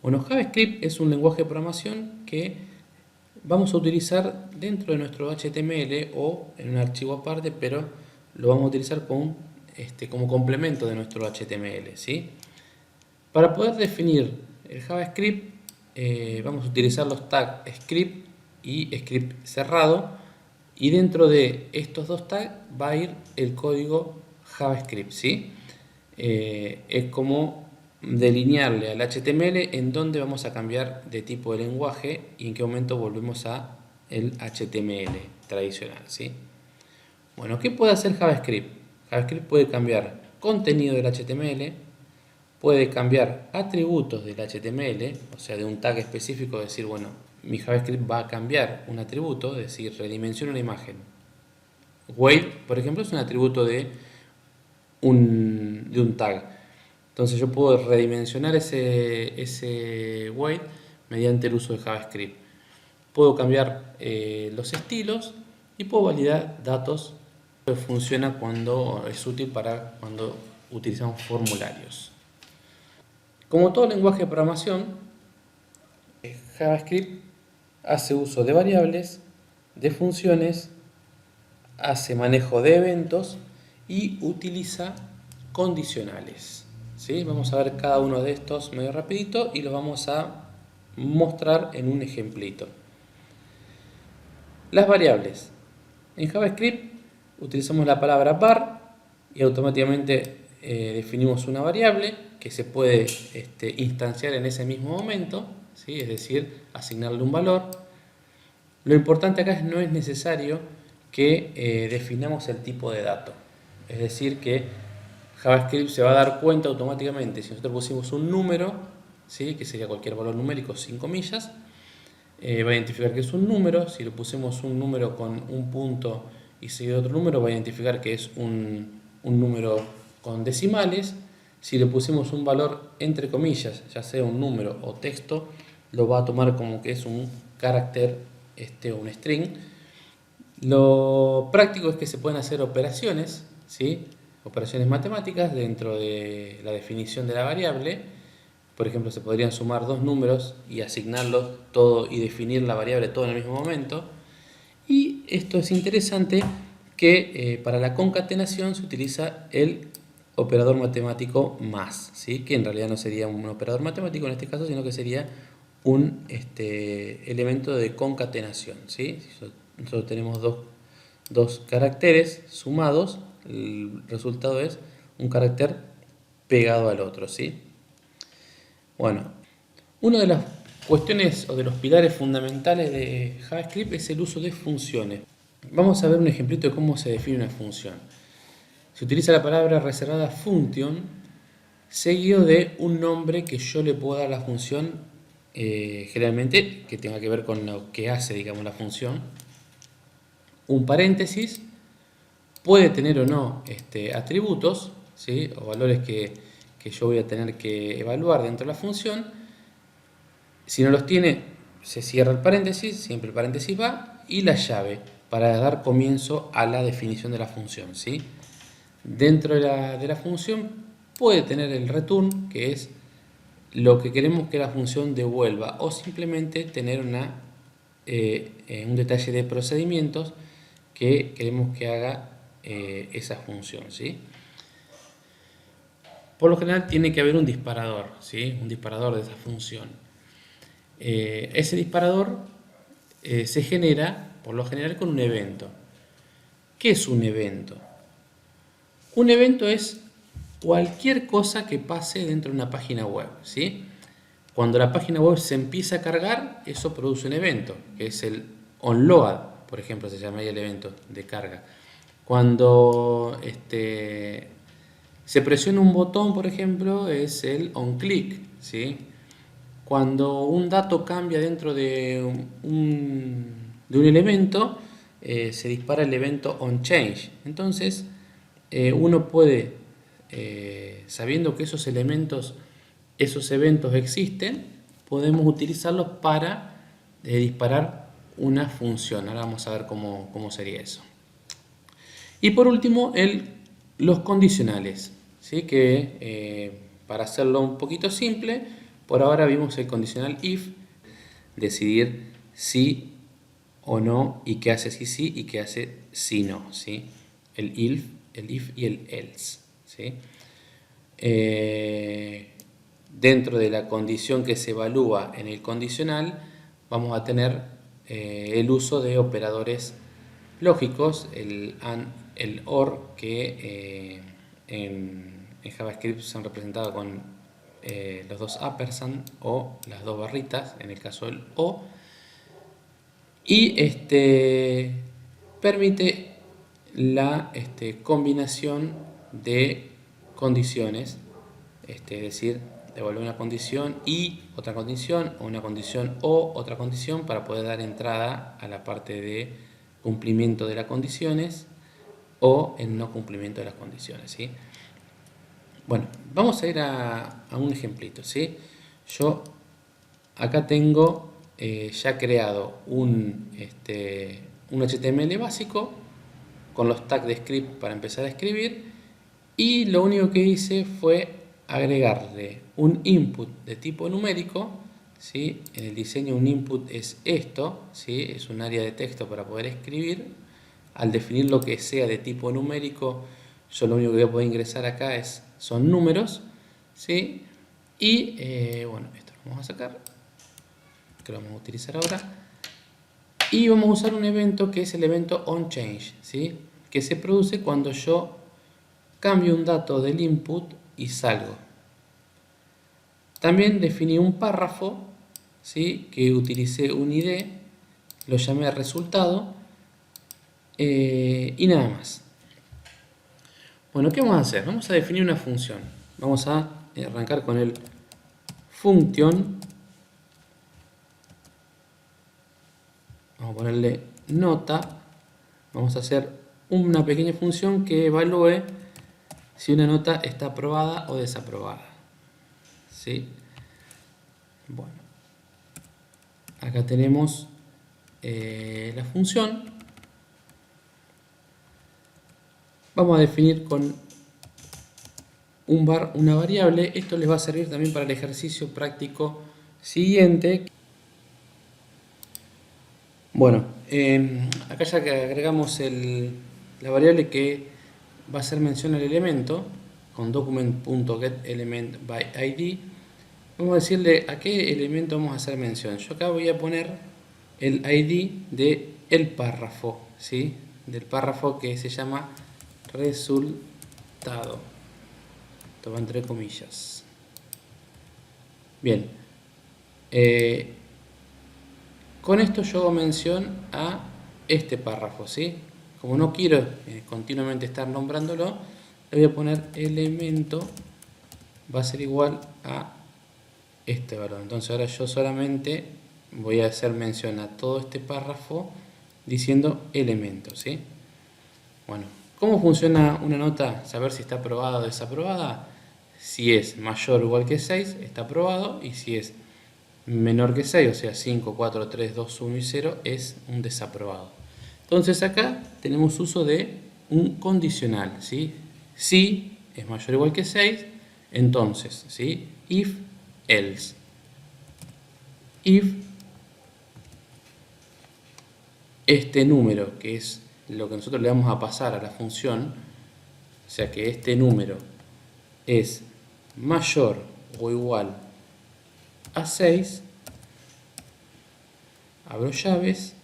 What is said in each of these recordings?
Bueno, JavaScript es un lenguaje de programación que vamos a utilizar dentro de nuestro HTML o en un archivo aparte, pero lo vamos a utilizar como complemento de nuestro HTML, ¿sí? Para poder definir el JavaScript, vamos a utilizar los tags script y script cerrado, y dentro de estos dos tags va a ir el código JavaScript, ¿sí? Es como delinearle al HTML en dónde vamos a cambiar de tipo de lenguaje y en qué momento volvemos a el HTML tradicional, ¿sí? Bueno, ¿qué puede hacer JavaScript? JavaScript puede cambiar contenido del HTML, puede cambiar atributos del HTML, o sea, de un tag específico, decir, bueno, mi JavaScript va a cambiar un atributo, es decir, redimensiona una imagen. Weight, por ejemplo, es un atributo de un tag. Entonces yo puedo redimensionar ese weight mediante el uso de JavaScript. Puedo cambiar los estilos y puedo validar datos. Funciona cuando es útil para cuando utilizamos formularios. Como todo lenguaje de programación, JavaScript hace uso de variables, de funciones, hace manejo de eventos y utiliza condicionales, ¿sí? Vamos a ver cada uno de estos medio rapidito y los vamos a mostrar en un ejemplito. Las variables. En JavaScript utilizamos la palabra var y automáticamente definimos una variable que se puede instanciar en ese mismo momento, ¿sí? Es decir, asignarle un valor. Lo importante acá no es necesario que definamos el tipo de dato. Es decir, que JavaScript se va a dar cuenta automáticamente si nosotros pusimos un número, ¿sí? Que sería cualquier valor numérico sin comillas, va a identificar que es un número. Si le pusimos un número con un punto y seguido otro número, va a identificar que es un número con decimales. Si le pusimos un valor entre comillas, ya sea un número o texto, lo va a tomar como que es un carácter o un string. Lo práctico es que se pueden hacer operaciones, ¿sí? Operaciones matemáticas dentro de la definición de la variable. Por ejemplo, se podrían sumar dos números y asignarlos todo y definir la variable todo en el mismo momento. Y esto es interesante que para la concatenación se utiliza el operador matemático más, ¿sí? Que en realidad no sería un operador matemático en este caso, sino que sería un elemento de concatenación, ¿sí? Nosotros tenemos dos caracteres sumados, el resultado es un carácter pegado al otro, ¿sí? Bueno, una de las cuestiones o de los pilares fundamentales de JavaScript es el uso de funciones. Vamos a ver un ejemplito de cómo se define una función. Se utiliza la palabra reservada function seguido de un nombre que yo le puedo dar a la función, generalmente que tenga que ver con lo que hace, digamos, la función. Un paréntesis, puede tener o no atributos, ¿sí? O valores que yo voy a tener que evaluar dentro de la función. Si no los tiene, se cierra el paréntesis, siempre el paréntesis va, y la llave para dar comienzo a la definición de la función, ¿sí? Dentro de la función puede tener el return, que es lo que queremos que la función devuelva, o simplemente tener un detalle de procedimientos que queremos que haga esa función, ¿sí? Por lo general tiene que haber un disparador, ¿sí? Un disparador de esa función. Ese disparador se genera por lo general con un evento. ¿Qué es un evento? Un evento es cualquier cosa que pase dentro de una página web, ¿sí? Cuando la página web se empieza a cargar, eso produce un evento, que es el onload, por ejemplo, se llamaría el evento de carga. Cuando se presiona un botón, por ejemplo, es el onClick, ¿sí? Cuando un dato cambia dentro de un elemento, se dispara el evento onChange. Entonces, uno puede, sabiendo que esos eventos existen, podemos utilizarlos para disparar una función. Ahora vamos a ver cómo sería eso. Y por último, los condicionales, ¿sí? Que para hacerlo un poquito simple, Por ahora vimos el condicional if, decidir sí o no, y qué hace si sí y qué hace si no, ¿sí? El if y el else, ¿sí? Dentro de la condición que se evalúa en el condicional, vamos a tener el uso de operadores lógicos, el AND, el OR, que en JavaScript son representados con los dos ampersand o las dos barritas, en el caso del O, y permite la combinación de condiciones, es decir, devolver una condición y otra condición, o una condición o otra condición, para poder dar entrada a la parte de cumplimiento de las condiciones o el no cumplimiento de las condiciones, ¿sí? Bueno, vamos a ir a un ejemplito, ¿sí? Yo acá tengo ya creado un HTML básico con los tags de script para empezar a escribir, y lo único que hice fue agregarle un input de tipo numérico, ¿sí? En el diseño un input es esto, ¿sí? Es un área de texto para poder escribir. Al definir lo que sea de tipo numérico, yo lo único que voy a poder ingresar acá son números, ¿sí? Y bueno, esto lo vamos a sacar, que lo vamos a utilizar ahora, y vamos a usar un evento que es el evento onChange, ¿sí? Que se produce cuando yo cambio un dato del input y salgo. También definí un párrafo, ¿sí? Que utilicé un ID, lo llamé resultado, y nada más. Bueno, ¿qué vamos a hacer? Vamos a definir una función. Vamos a arrancar con el function. Vamos a ponerle nota. Vamos a hacer una pequeña función que evalúe si una nota está aprobada o desaprobada, ¿sí? Bueno, acá tenemos la función. Vamos a definir con un var una variable. Esto les va a servir también para el ejercicio práctico siguiente. Bueno, acá ya que agregamos la variable que va a hacer mención al elemento con document.getElementById, vamos a decirle a qué elemento vamos a hacer mención. Yo acá voy a poner el ID de el párrafo, ¿sí? Del párrafo que se llama resultado. Esto va entre comillas. Bien. Con esto yo hago mención a este párrafo, ¿sí? Como no quiero continuamente estar nombrándolo, le voy a poner elemento, va a ser igual a este valor. Entonces ahora yo solamente voy a hacer mención a todo este párrafo diciendo elemento, ¿sí? Bueno, ¿cómo funciona una nota? Saber si está aprobada o desaprobada. Si es mayor o igual que 6, está aprobado, y si es menor que 6, o sea 5, 4, 3, 2, 1 y 0, es un desaprobado. Entonces acá tenemos uso de un condicional, ¿sí? Si es mayor o igual que 6, entonces, ¿sí? If, else. If este número, que es lo que nosotros le vamos a pasar a la función, o sea que este número es mayor o igual a 6, abro llaves,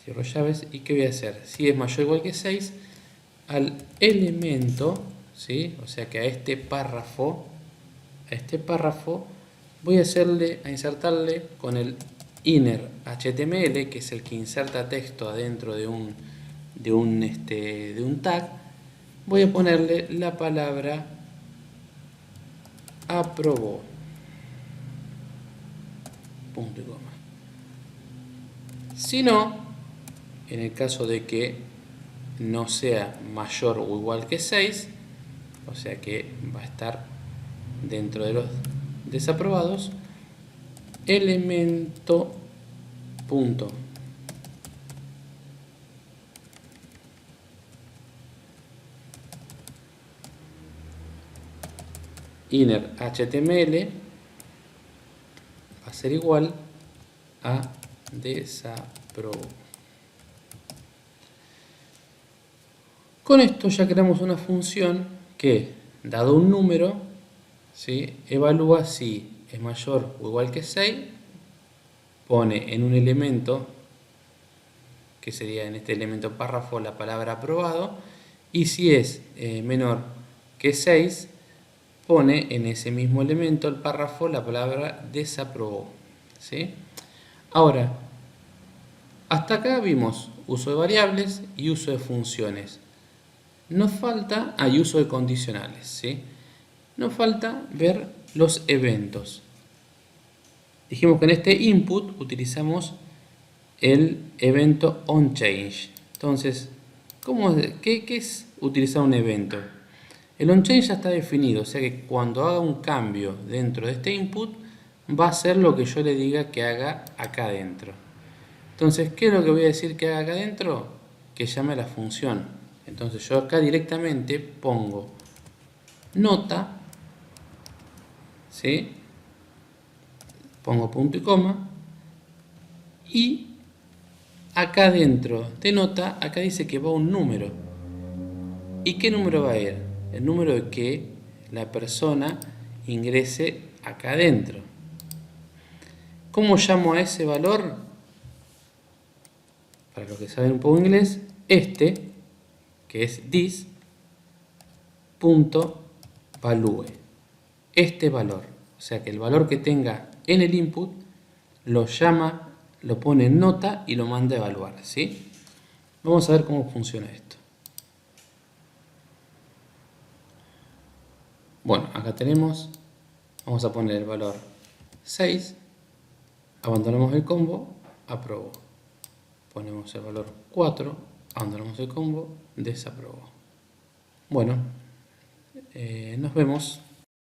cierro llaves, y ¿qué voy a hacer? Si es mayor o igual que 6, al elemento, ¿sí? O sea que a este párrafo voy a insertarle con el inner HTML, que es el que inserta texto adentro de un tag, voy a ponerle la palabra aprobó, punto y coma. Si no, en el caso de que no sea mayor o igual que 6, o sea que va a estar dentro de los desaprobados, elemento punto inner HTML va a ser igual a desaprobó. Con esto ya creamos una función que, dado un número, ¿sí?, evalúa si es mayor o igual que 6, pone en un elemento, que sería en este elemento párrafo la palabra aprobado, y si es menor que 6, pone en ese mismo elemento, el párrafo, la palabra desaprobó, ¿sí? Ahora, hasta acá vimos uso de variables y uso de funciones. Nos falta, hay uso de condicionales, ¿sí? Nos falta ver los eventos. Dijimos que en este input utilizamos el evento onChange. Entonces, ¿qué es utilizar un evento? El onChange ya está definido, o sea que cuando haga un cambio dentro de este input, va a hacer lo que yo le diga que haga acá adentro. Entonces, ¿qué es lo que voy a decir que haga acá adentro? Que llame a la función. Entonces yo acá directamente pongo nota, ¿sí?, pongo punto y coma, y acá dentro de nota, acá dice que va un número. ¿Y qué número va a ir? El número de que la persona ingrese acá adentro. ¿Cómo llamo a ese valor? Para los que saben un poco inglés, que es this, punto value. Este valor. O sea que el valor que tenga en el input lo llama, lo pone en nota y lo manda a evaluar, ¿sí? Vamos a ver cómo funciona esto. Bueno, acá tenemos, vamos a poner el valor 6, abandonamos el combo, aprobó. Ponemos el valor 4, abandonamos el combo, desaprobó. Bueno, nos vemos.